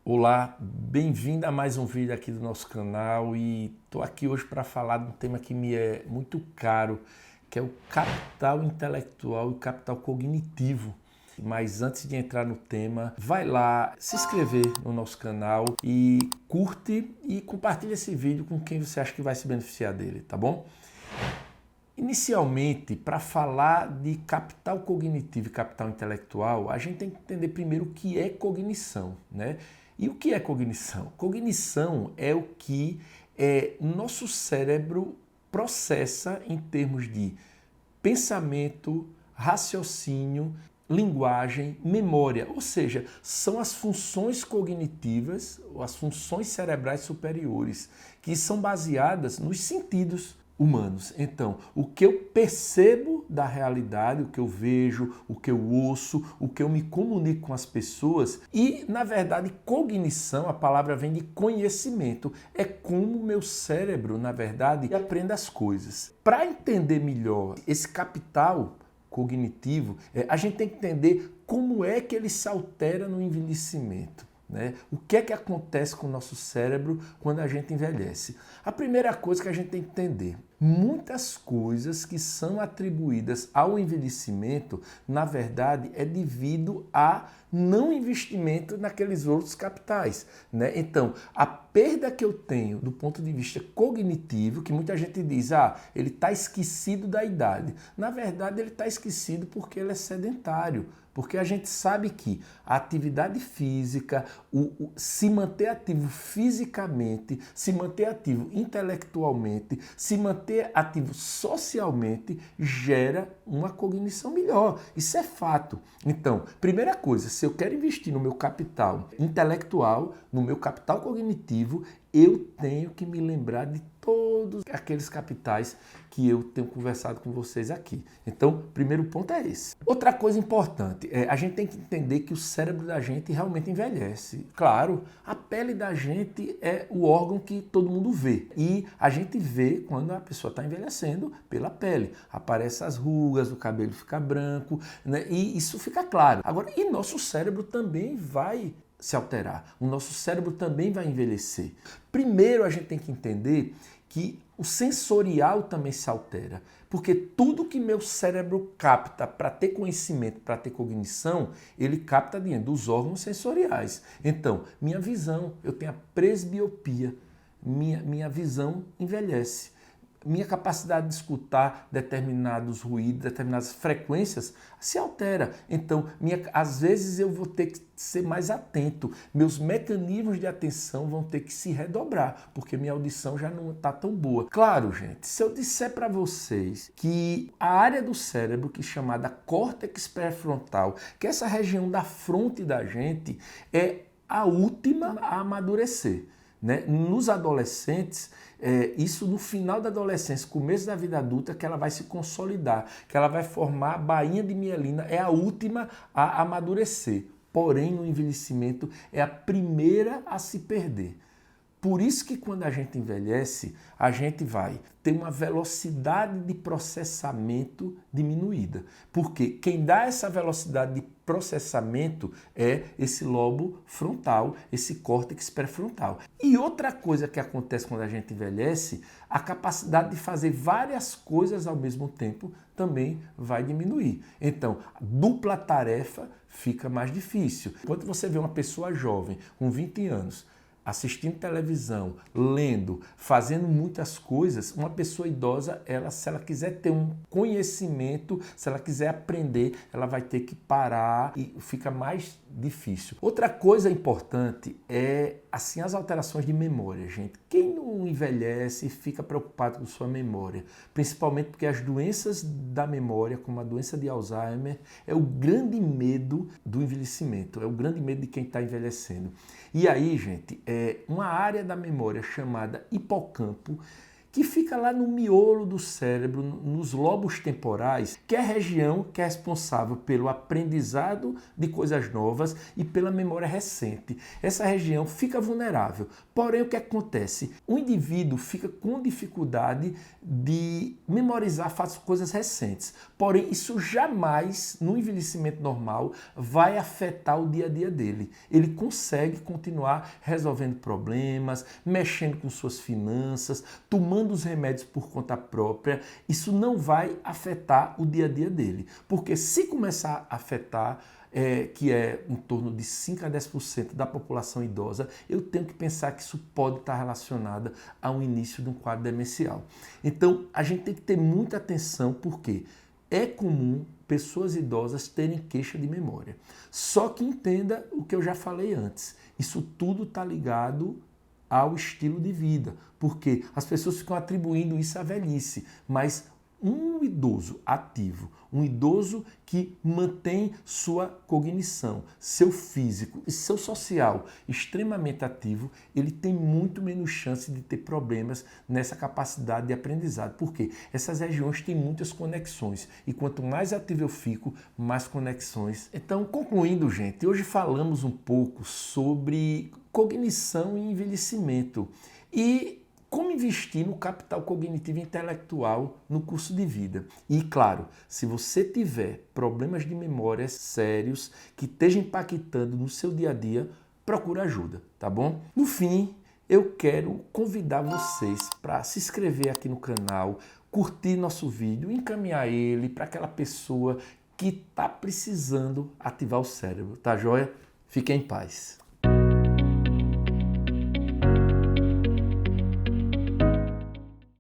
Olá, bem-vindo a mais um vídeo aqui do nosso canal e estou aqui hoje para falar de um tema que me é muito caro, que é o capital intelectual e o capital cognitivo. Mas antes de entrar no tema, vai lá se inscrever no nosso canal e curte e compartilha esse vídeo com quem você acha que vai se beneficiar dele, tá bom? Inicialmente, para falar de capital cognitivo e capital intelectual, a gente tem que entender primeiro o que é cognição, né? E o que é cognição? Cognição é o que nosso cérebro processa em termos de pensamento, raciocínio, linguagem, memória, ou seja, são as funções cognitivas, ou as funções cerebrais superiores, que são baseadas nos sentidos humanos. Então, o que eu percebo da realidade, o que eu vejo, o que eu ouço, o que eu me comunico com as pessoas e, na verdade, cognição, a palavra vem de conhecimento, é como o meu cérebro, na verdade, aprende as coisas. Para entender melhor esse capital cognitivo, a gente tem que entender como é que ele se altera no envelhecimento. Né? O que é que acontece com o nosso cérebro quando a gente envelhece? A primeira coisa que a gente tem que entender, muitas coisas que são atribuídas ao envelhecimento, na verdade, é devido a não investimento naqueles outros capitais. Né? Então, a perda que eu tenho do ponto de vista cognitivo, que muita gente diz, ele está esquecido da idade. Na verdade, ele está esquecido porque ele é sedentário. Porque a gente sabe que a atividade física, se manter ativo fisicamente, se manter ativo intelectualmente, se manter ativo socialmente, gera uma cognição melhor. Isso é fato. Então, primeira coisa, se eu quero investir no meu capital intelectual, no meu capital cognitivo, eu tenho que me lembrar de todos aqueles capitais que eu tenho conversado com vocês aqui. Então, primeiro ponto é esse. Outra coisa importante, a gente tem que entender que o cérebro da gente realmente envelhece. Claro, a pele da gente é o órgão que todo mundo vê. E a gente vê quando a pessoa está envelhecendo pela pele. Aparecem as rugas, o cabelo fica branco, né? E isso fica claro. Agora, e nosso cérebro também vai se alterar. O nosso cérebro também vai envelhecer. Primeiro, a gente tem que entender que o sensorial também se altera, porque tudo que meu cérebro capta para ter conhecimento, para ter cognição, ele capta dentro dos órgãos sensoriais. Então, minha visão, eu tenho a presbiopia, minha visão envelhece. Minha capacidade de escutar determinados ruídos, determinadas frequências se altera. Então, às vezes eu vou ter que ser mais atento. Meus mecanismos de atenção vão ter que se redobrar, porque minha audição já não está tão boa. Claro, gente, se eu disser para vocês que a área do cérebro, que é chamada córtex pré-frontal, que é essa região da fronte da gente, é a última a amadurecer. Né? Nos adolescentes, isso no final da adolescência, começo da vida adulta, que ela vai se consolidar, que ela vai formar a bainha de mielina, é a última a amadurecer. Porém, no envelhecimento, é a primeira a se perder. Por isso que quando a gente envelhece, a gente vai ter uma velocidade de processamento diminuída. Porque quem dá essa velocidade de processamento é esse lobo frontal, esse córtex pré-frontal. E outra coisa que acontece quando a gente envelhece, a capacidade de fazer várias coisas ao mesmo tempo também vai diminuir. Então, dupla tarefa fica mais difícil. Quando você vê uma pessoa jovem, com 20 anos, assistindo televisão, lendo, fazendo muitas coisas, uma pessoa idosa, se ela quiser ter um conhecimento, se ela quiser aprender, ela vai ter que parar e fica mais difícil. Outra coisa importante é assim as alterações de memória, gente. Quem não envelhece fica preocupado com sua memória, principalmente porque as doenças da memória, como a doença de Alzheimer, é o grande medo do envelhecimento, é o grande medo de quem está envelhecendo. E aí, gente, uma área da memória chamada hipocampo, que fica lá no miolo do cérebro, nos lobos temporais, que é a região que é responsável pelo aprendizado de coisas novas e pela memória recente. Essa região fica vulnerável. Porém, o que acontece? O indivíduo fica com dificuldade de memorizar coisas recentes. Porém, isso jamais, no envelhecimento normal, vai afetar o dia a dia dele. Ele consegue continuar resolvendo problemas, mexendo com suas finanças, tomando os remédios por conta própria. Isso não vai afetar o dia a dia dele. Porque se começar a afetar, que é em torno de 5 a 10% da população idosa, eu tenho que pensar que isso pode estar relacionado ao início de um quadro demencial. Então, a gente tem que ter muita atenção, porque é comum pessoas idosas terem queixa de memória. Só que entenda o que eu já falei antes. Isso tudo está ligado ao estilo de vida, porque as pessoas ficam atribuindo isso à velhice, mas um idoso ativo, um idoso que mantém sua cognição, seu físico e seu social extremamente ativo, ele tem muito menos chance de ter problemas nessa capacidade de aprendizado. Por quê? Essas regiões têm muitas conexões e quanto mais ativo eu fico, mais conexões. Então, concluindo, gente, hoje falamos um pouco sobre cognição e envelhecimento e como investir no capital cognitivo e intelectual no curso de vida. E, claro, se você tiver problemas de memória sérios que estejam impactando no seu dia a dia, procura ajuda, tá bom? No fim, eu quero convidar vocês para se inscrever aqui no canal, curtir nosso vídeo, encaminhar ele para aquela pessoa que está precisando ativar o cérebro, tá joia? Fique em paz.